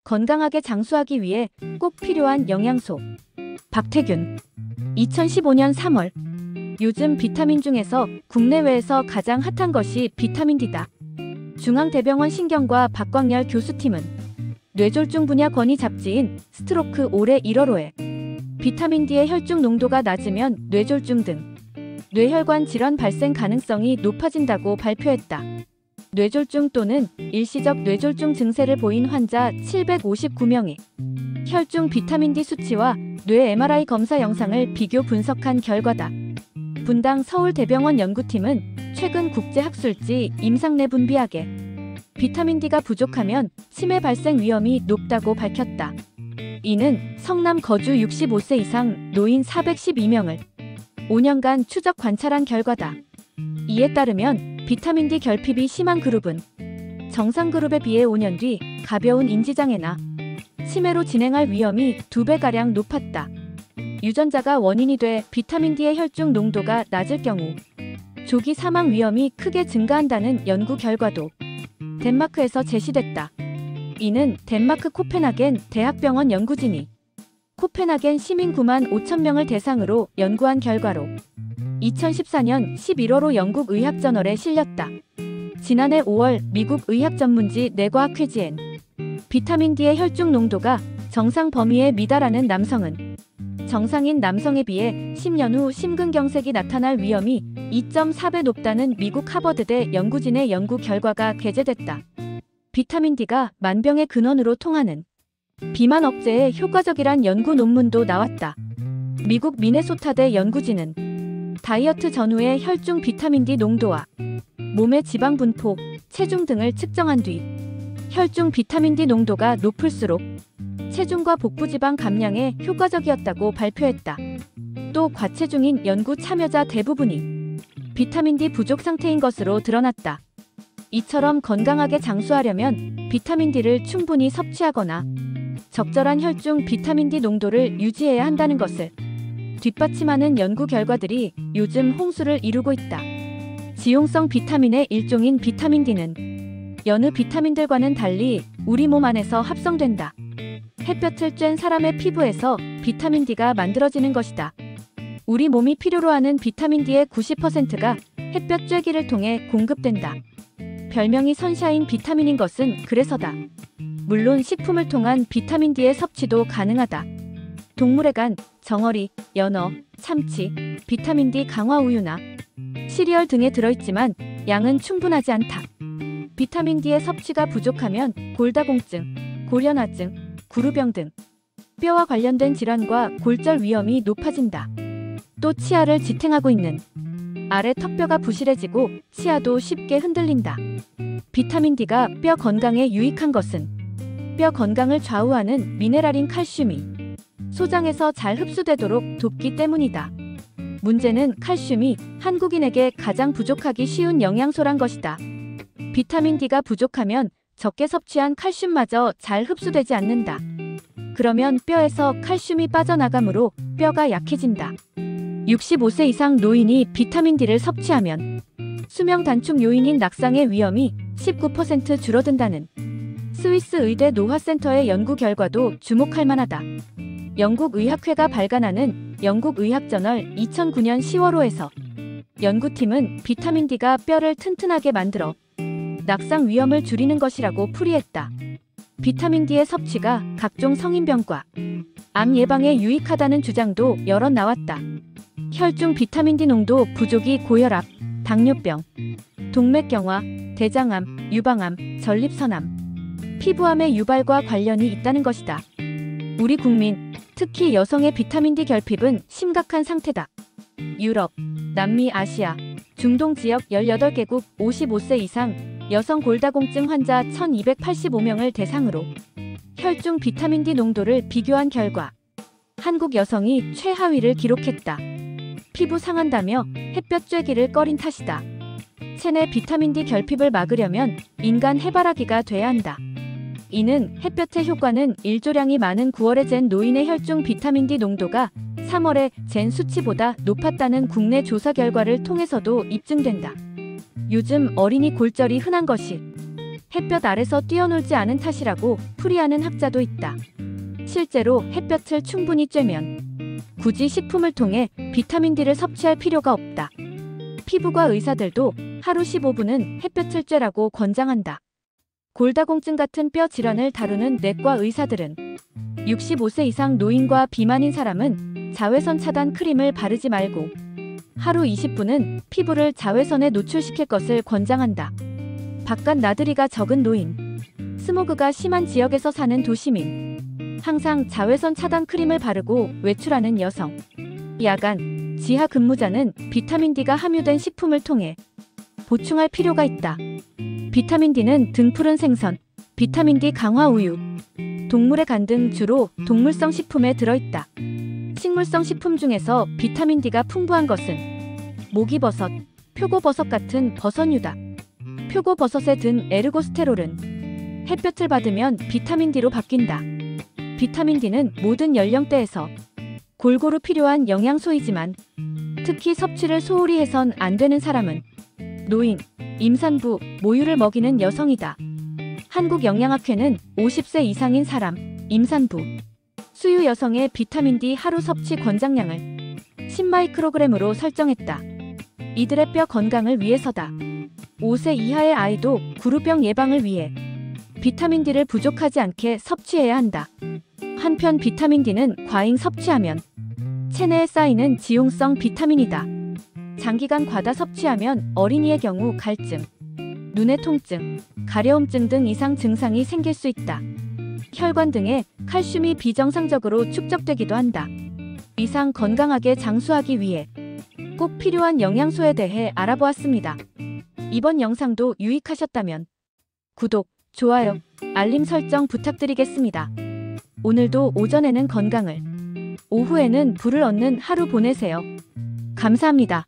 건강하게 장수하기 위해 꼭 필요한 영양소. 박태균. 2015년 3월. 요즘 비타민 중에서 국내외에서 가장 핫한 것이 비타민 D다. 중앙대병원 신경과 박광열 교수팀은 뇌졸중 분야 권위 잡지인 스트로크 올해 1월호에 비타민 D의 혈중 농도가 낮으면 뇌졸중 등 뇌혈관 질환 발생 가능성이 높아진다고 발표했다. 뇌졸중 또는 일시적 뇌졸중 증세를 보인 환자 759명의 혈중 비타민 D 수치와 뇌 MRI 검사 영상을 비교 분석한 결과다. 분당 서울대병원 연구팀은 최근 국제학술지 임상내 분비학에 비타민 D가 부족하면 치매 발생 위험이 높다고 밝혔다. 이는 성남 거주 65세 이상 노인 412명을 5년간 추적 관찰한 결과다. 이에 따르면 비타민 D 결핍이 심한 그룹은 정상 그룹에 비해 5년 뒤 가벼운 인지장애나 치매로 진행할 위험이 2배가량 높았다. 유전자가 원인이 돼 비타민 D의 혈중 농도가 낮을 경우 조기 사망 위험이 크게 증가한다는 연구 결과도 덴마크에서 제시됐다. 이는 덴마크 코펜하겐 대학병원 연구진이 코펜하겐 시민 9만 5천 명을 대상으로 연구한 결과로 2014년 11월호 영국 의학저널에 실렸다. 지난해 5월 미국 의학 전문지 뇌과학회지엔 비타민 D의 혈중 농도가 정상 범위에 미달하는 남성은 정상인 남성에 비해 10년 후 심근경색이 나타날 위험이 2.4배 높다는 미국 하버드대 연구진의 연구 결과가 게재됐다. 비타민 D가 만병의 근원으로 통하는 비만 억제에 효과적이란 연구 논문도 나왔다. 미국 미네소타대 연구진은 다이어트 전후의 혈중 비타민 D 농도와 몸의 지방 분포, 체중 등을 측정한 뒤 혈중 비타민 D 농도가 높을수록 체중과 복부지방 감량에 효과적이었다고 발표했다. 또 과체중인 연구 참여자 대부분이 비타민 D 부족 상태인 것으로 드러났다. 이처럼 건강하게 장수하려면 비타민 D를 충분히 섭취하거나 적절한 혈중 비타민 D 농도를 유지해야 한다는 것을 뒷받침하는 연구 결과들이 요즘 홍수를 이루고 있다. 지용성 비타민의 일종인 비타민 D는 여느 비타민들과는 달리 우리 몸 안에서 합성된다. 햇볕을 쬐는 사람의 피부에서 비타민 D가 만들어지는 것이다. 우리 몸이 필요로 하는 비타민 D의 90%가 햇볕 쬐기를 통해 공급된다. 별명이 선샤인 비타민인 것은 그래서다. 물론 식품을 통한 비타민 D의 섭취도 가능하다. 동물의 간, 정어리, 연어, 참치, 비타민 D 강화 우유나 시리얼 등에 들어있지만 양은 충분하지 않다. 비타민 D의 섭취가 부족하면 골다공증, 고련화증, 구루병 등 뼈와 관련된 질환과 골절 위험이 높아진다. 또 치아를 지탱하고 있는 아래 턱뼈가 부실해지고 치아도 쉽게 흔들린다. 비타민 D가 뼈 건강에 유익한 것은 뼈 건강을 좌우하는 미네랄인 칼슘이 소장에서 잘 흡수되도록 돕기 때문이다. 문제는 칼슘이 한국인에게 가장 부족하기 쉬운 영양소란 것이다. 비타민 D가 부족하면 적게 섭취한 칼슘마저 잘 흡수되지 않는다. 그러면 뼈에서 칼슘이 빠져나가므로 뼈가 약해진다. 65세 이상 노인이 비타민 D를 섭취하면 수명 단축 요인인 낙상의 위험이 19% 줄어든다는 스위스 의대 노화센터의 연구 결과도 주목할 만하다. 영국 의학회가 발간하는 영국 의학저널 2009년 10월호에서 연구팀은 비타민 D가 뼈를 튼튼하게 만들어 낙상 위험을 줄이는 것이라고 풀이했다. 비타민 D의 섭취가 각종 성인병과 암 예방에 유익하다는 주장도 여럿 나왔다. 혈중 비타민 D 농도 부족이 고혈압, 당뇨병, 동맥경화, 대장암, 유방암, 전립선암, 피부암의 유발과 관련이 있다는 것이다. 우리 국민, 특히 여성의 비타민 D 결핍은 심각한 상태다. 유럽, 남미, 아시아, 중동 지역 18개국 55세 이상 여성 골다공증 환자 1285명을 대상으로 혈중 비타민 D 농도를 비교한 결과 한국 여성이 최하위를 기록했다. 피부 상한다며 햇볕 쬐기를 꺼린 탓이다. 체내 비타민 D 결핍을 막으려면 인간 해바라기가 돼야 한다. 이는 햇볕의 효과는 일조량이 많은 9월에 잰 노인의 혈중 비타민 D 농도가 3월에 잰 수치보다 높았다는 국내 조사 결과를 통해서도 입증된다. 요즘 어린이 골절이 흔한 것이 햇볕 아래서 뛰어놀지 않은 탓이라고 풀이하는 학자도 있다. 실제로 햇볕을 충분히 쬐면 굳이 식품을 통해 비타민 D를 섭취할 필요가 없다. 피부과 의사들도 하루 15분은 햇볕을 쬐라고 권장한다. 골다공증 같은 뼈 질환을 다루는 내과 의사들은 65세 이상 노인과 비만인 사람은 자외선 차단 크림을 바르지 말고 하루 20분은 피부를 자외선에 노출시킬 것을 권장한다. 바깥 나들이가 적은 노인, 스모그가 심한 지역에서 사는 도시민, 항상 자외선 차단 크림을 바르고 외출하는 여성, 야간, 지하 근무자는 비타민 D가 함유된 식품을 통해 보충할 필요가 있다. 비타민 D는 등푸른 생선, 비타민 D 강화 우유, 동물의 간 등 주로 동물성 식품에 들어있다. 식물성 식품 중에서 비타민 D가 풍부한 것은 모기버섯, 표고버섯 같은 버섯류다. 표고버섯에 든 에르고스테롤은 햇볕을 받으면 비타민 D로 바뀐다. 비타민 D는 모든 연령대에서 골고루 필요한 영양소이지만 특히 섭취를 소홀히 해선 안 되는 사람은 노인, 임산부, 모유를 먹이는 여성이다. 한국영양학회는 50세 이상인 사람, 임산부, 수유 여성의 비타민 D 하루 섭취 권장량을 10마이크로그램으로 설정했다. 이들의 뼈 건강을 위해서다. 5세 이하의 아이도 구루병 예방을 위해 비타민 D를 부족하지 않게 섭취해야 한다. 한편 비타민 D는 과잉 섭취하면 체내에 쌓이는 지용성 비타민이다. 장기간 과다 섭취하면 어린이의 경우 갈증, 눈의 통증, 가려움증 등 이상 증상이 생길 수 있다. 혈관 등에 칼슘이 비정상적으로 축적되기도 한다. 이상 건강하게 장수하기 위해 꼭 필요한 영양소에 대해 알아보았습니다. 이번 영상도 유익하셨다면 구독, 좋아요, 알림 설정 부탁드리겠습니다. 오늘도 오전에는 건강을, 오후에는 부를 얻는 하루 보내세요. 감사합니다.